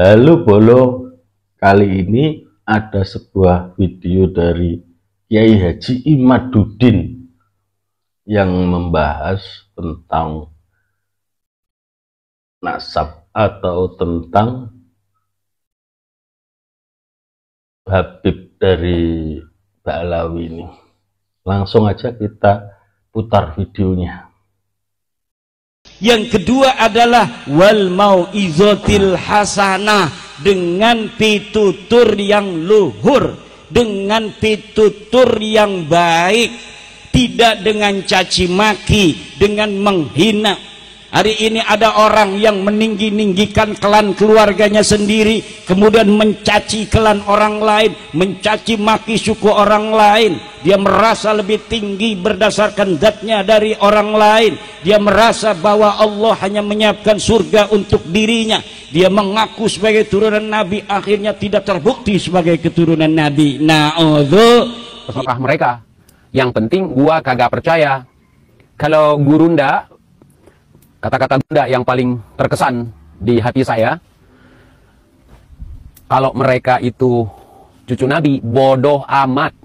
Halo Bolo, kali ini ada sebuah video dari Kiai Haji Imaduddin yang membahas tentang nasab atau tentang Habib dari Ba'alawi ini. Langsung aja kita putar videonya. Yang kedua adalah wal mau'izatil hasanah, dengan pitutur yang luhur, dengan pitutur yang baik, tidak dengan caci maki, dengan menghina. Hari ini ada orang yang meninggi-ninggikan klan keluarganya sendiri, kemudian mencaci klan orang lain, mencaci maki suku orang lain. Dia merasa lebih tinggi berdasarkan zatnya dari orang lain. Dia merasa bahwa Allah hanya menyiapkan surga untuk dirinya. Dia mengaku sebagai turunan Nabi, akhirnya tidak terbukti sebagai keturunan Nabi. Apakah mereka? Yang penting gua kagak percaya. Kalau guru ndak, kata-kata bunda yang paling terkesan di hati saya, kalau mereka itu cucu Nabi, bodoh amat.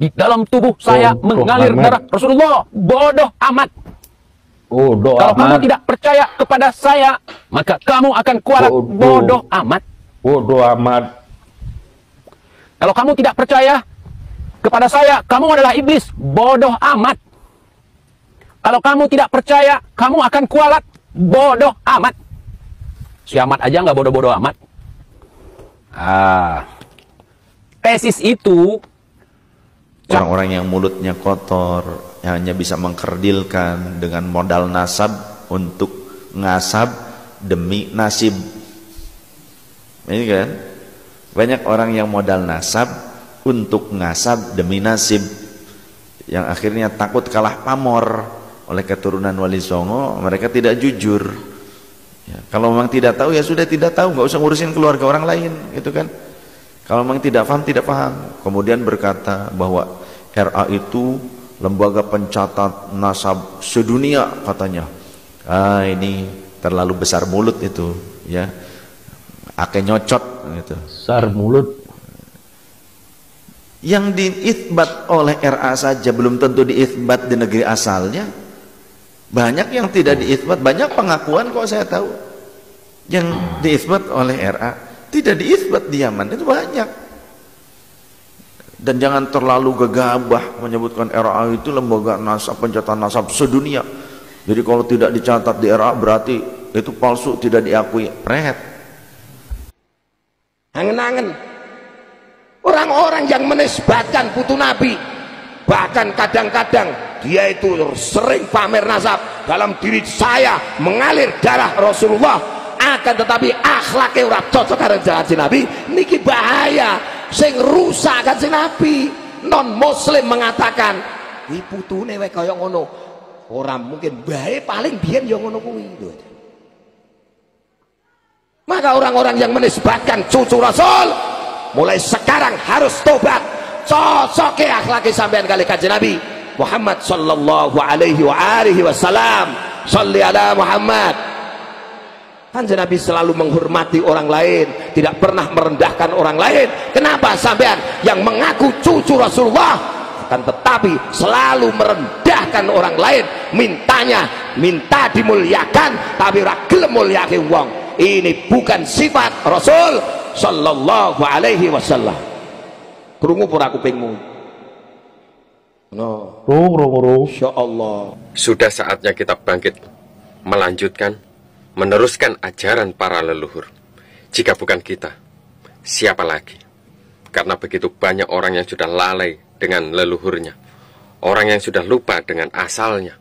Di dalam tubuh saya mengalir darah Rasulullah, bodoh amat. Kalau kamu tidak percaya kepada saya, maka kamu akan kualat, bodoh amat. Bodoh amat. Kalau kamu tidak percaya kepada saya, kamu adalah iblis, bodoh amat. Kalau kamu tidak percaya, kamu akan kualat, bodoh amat. Si amat aja nggak bodoh-bodoh amat. Tesis itu, orang-orang yang mulutnya kotor, yang hanya bisa mengkerdilkan dengan modal nasab untuk ngasab demi nasib. Ini kan, banyak orang yang modal nasab untuk ngasab demi nasib, yang akhirnya takut kalah pamor. Oleh keturunan Wali Songo, mereka tidak jujur. Ya, kalau memang tidak tahu, ya sudah tidak tahu, nggak usah ngurusin keluarga orang lain, gitu kan. Kalau memang tidak paham, tidak paham. Kemudian berkata bahwa RA itu lembaga pencatat nasab sedunia, katanya. Ini terlalu besar mulut itu, ya. Ake nyocot, gitu. Besar mulut. Yang diithbat oleh RA saja belum tentu diithbat di negeri asalnya. Banyak yang tidak diithbat, banyak pengakuan kok saya tahu yang diithbat oleh RA tidak diithbat di Yaman, itu banyak. Dan jangan terlalu gegabah menyebutkan RA itu lembaga nasab pencatat nasab sedunia. Jadi kalau tidak dicatat di RA berarti itu palsu, tidak diakui. Pret. Angen-angen orang-orang yang menisbatkan putu Nabi, bahkan kadang-kadang dia itu sering pamer nasab. Dalam diri saya mengalir darah Rasulullah, akan tetapi akhlaknya ora cocok karo kanjeng Nabi. Niki bahaya, sing rusak kanjeng Nabi. Non muslim mengatakan iki putune wae kaya ngono, ora mungkin, bae paling biyen ya ngono kuwi. Maka orang-orang yang menisbatkan cucu Rasul mulai sekarang harus tobat. Cocoknya akhlaknya sampean kali kanjeng Nabi Muhammad sallallahu alaihi wa alihi wasallam. Shalli ala Muhammad. Kanjeng Nabi selalu menghormati orang lain, tidak pernah merendahkan orang lain. Kenapa sampean yang mengaku cucu Rasulullah akan tetapi selalu merendahkan orang lain, minta dimuliakan tapi ora gelem mulyake wong? Ini bukan sifat Rasul sallallahu alaihi wasallam. Krungu ora kupingmu? No. Insya Allah. Sudah saatnya kita bangkit, melanjutkan, meneruskan ajaran para leluhur. Jika bukan kita, siapa lagi? Karena begitu banyak orang yang sudah lalai dengan leluhurnya, orang yang sudah lupa dengan asalnya,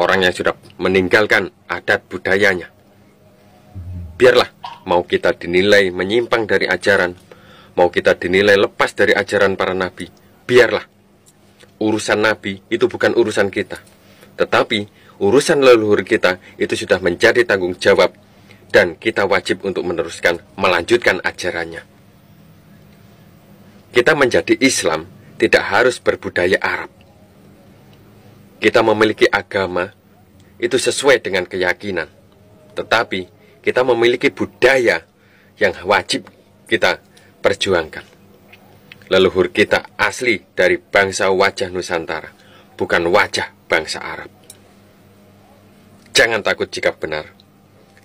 orang yang sudah meninggalkan adat budayanya. Biarlah, mau kita dinilai menyimpang dari ajaran, mau kita dinilai lepas dari ajaran para nabi, biarlah. Urusan Nabi itu bukan urusan kita, tetapi urusan leluhur kita itu sudah menjadi tanggung jawab, dan kita wajib untuk meneruskan, melanjutkan ajarannya. Kita menjadi Islam tidak harus berbudaya Arab. Kita memiliki agama itu sesuai dengan keyakinan, tetapi kita memiliki budaya yang wajib kita perjuangkan. Leluhur kita asli dari bangsa wajah Nusantara, bukan wajah bangsa Arab. Jangan takut jika benar,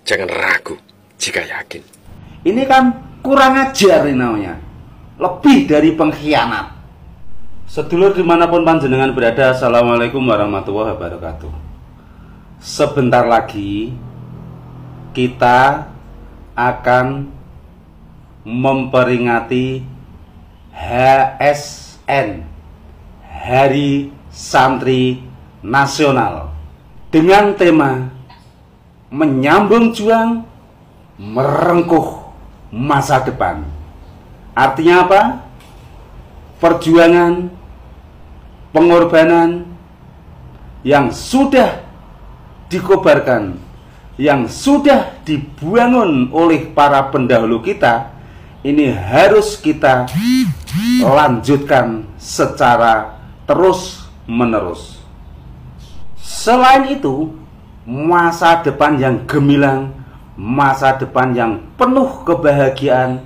jangan ragu jika yakin. Ini kan kurang ajar ini namanya, lebih dari pengkhianat. Sedulur dimanapun panjenengan berada, assalamualaikum warahmatullahi wabarakatuh. Sebentar lagi kita akan memperingati HSN, Hari Santri Nasional, dengan tema menyambung juang, merengkuh masa depan. Artinya apa? Perjuangan, pengorbanan yang sudah dikobarkan, yang sudah dibangun oleh para pendahulu kita, ini harus kita lanjutkan secara terus menerus. Selain itu, masa depan yang gemilang, masa depan yang penuh kebahagiaan,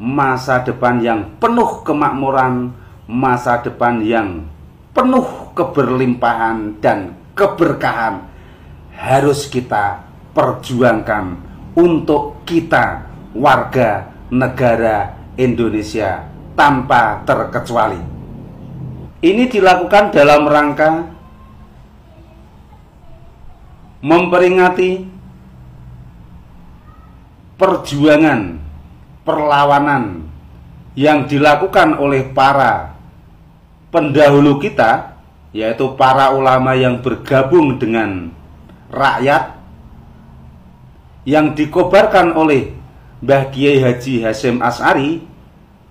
masa depan yang penuh kemakmuran, masa depan yang penuh keberlimpahan dan keberkahan harus kita perjuangkan untuk kita, warga negara Indonesia tanpa terkecuali. Ini dilakukan dalam rangka memperingati perjuangan perlawanan yang dilakukan oleh para pendahulu kita, yaitu para ulama yang bergabung dengan rakyat, yang dikobarkan oleh Mbah Kiai Haji Hasyim Asy'ari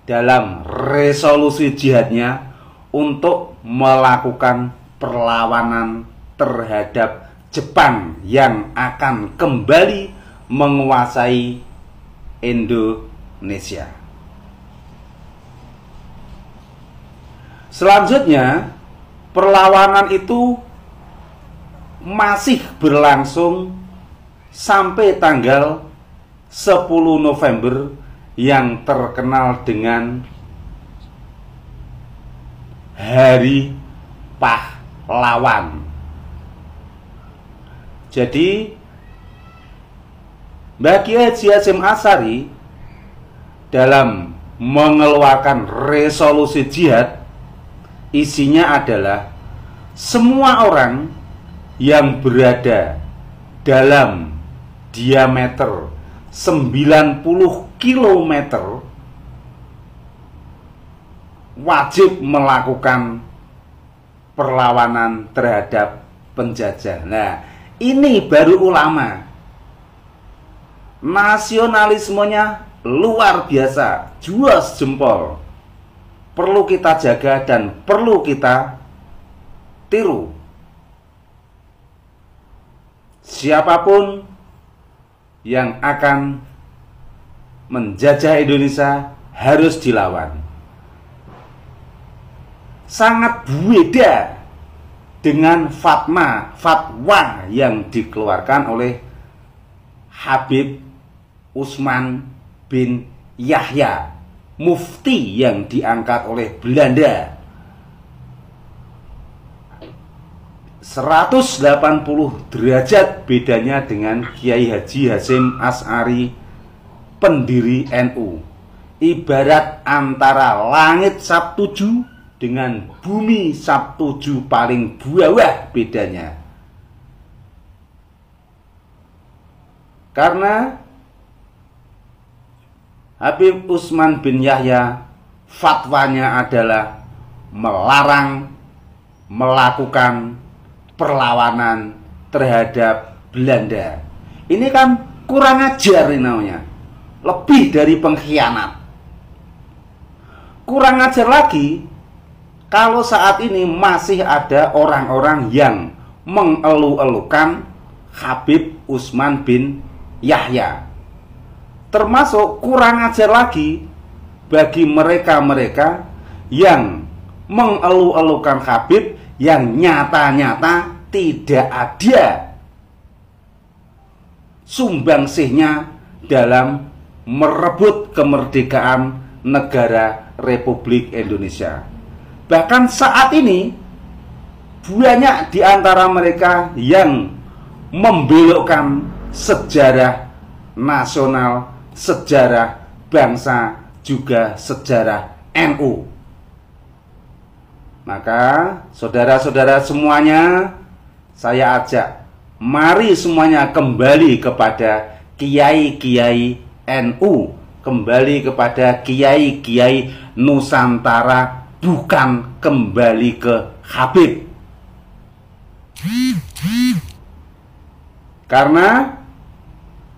dalam resolusi jihadnya untuk melakukan perlawanan terhadap Jepang yang akan kembali menguasai Indonesia. Selanjutnya, perlawanan itu masih berlangsung sampai tanggal 10 November yang terkenal dengan Hari Pahlawan. Jadi Mbah Kiai Haji Hasyim Asy'ari dalam mengeluarkan resolusi jihad, isinya adalah semua orang yang berada dalam diameter 90 km wajib melakukan perlawanan terhadap penjajah. Nah, ini baru ulama. Nasionalismenya luar biasa, juas jempol. Perlu kita jaga dan perlu kita tiru. Siapapun yang akan menjajah Indonesia harus dilawan. Sangat beda dengan fatwa yang dikeluarkan oleh Habib Usman bin Yahya, mufti yang diangkat oleh Belanda. 180 derajat bedanya dengan Kiai Haji Hasyim Asy'ari, pendiri NU. Ibarat antara langit Sabtuju dengan bumi Sabtuju paling bawah bedanya. Karena Habib Usman bin Yahya fatwanya adalah melarang melakukan perlawanan terhadap Belanda. Ini kan kurang ajar ini namanya, lebih dari pengkhianat. Kurang ajar lagi kalau saat ini masih ada orang-orang yang mengeluh-elukan Habib Usman bin Yahya. Termasuk kurang ajar lagi bagi mereka-mereka yang mengeluh-elukan Habib yang nyata-nyata tidak ada sumbangsihnya dalam merebut kemerdekaan negara Republik Indonesia. Bahkan saat ini banyak di antara mereka yang membelokkan sejarah nasional, sejarah bangsa, juga sejarah NU. Maka saudara-saudara semuanya, saya ajak, mari semuanya kembali kepada kiai-kiai NU, kembali kepada kiai-kiai Nusantara, bukan kembali ke Habib. Karena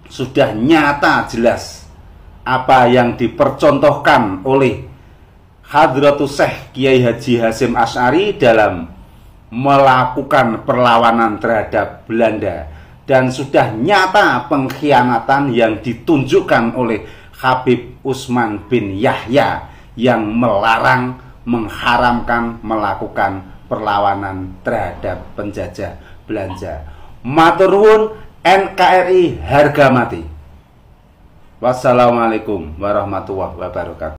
sudah nyata jelas apa yang dipercontohkan oleh Hadratus Syekh Kiai Haji Hasyim Asy'ari dalam melakukan perlawanan terhadap Belanda, dan sudah nyata pengkhianatan yang ditunjukkan oleh Habib Utsman bin Yahya yang melarang, mengharamkan melakukan perlawanan terhadap penjajah Belanda. Matur nuwun, NKRI harga mati. Wassalamualaikum warahmatullahi wabarakatuh.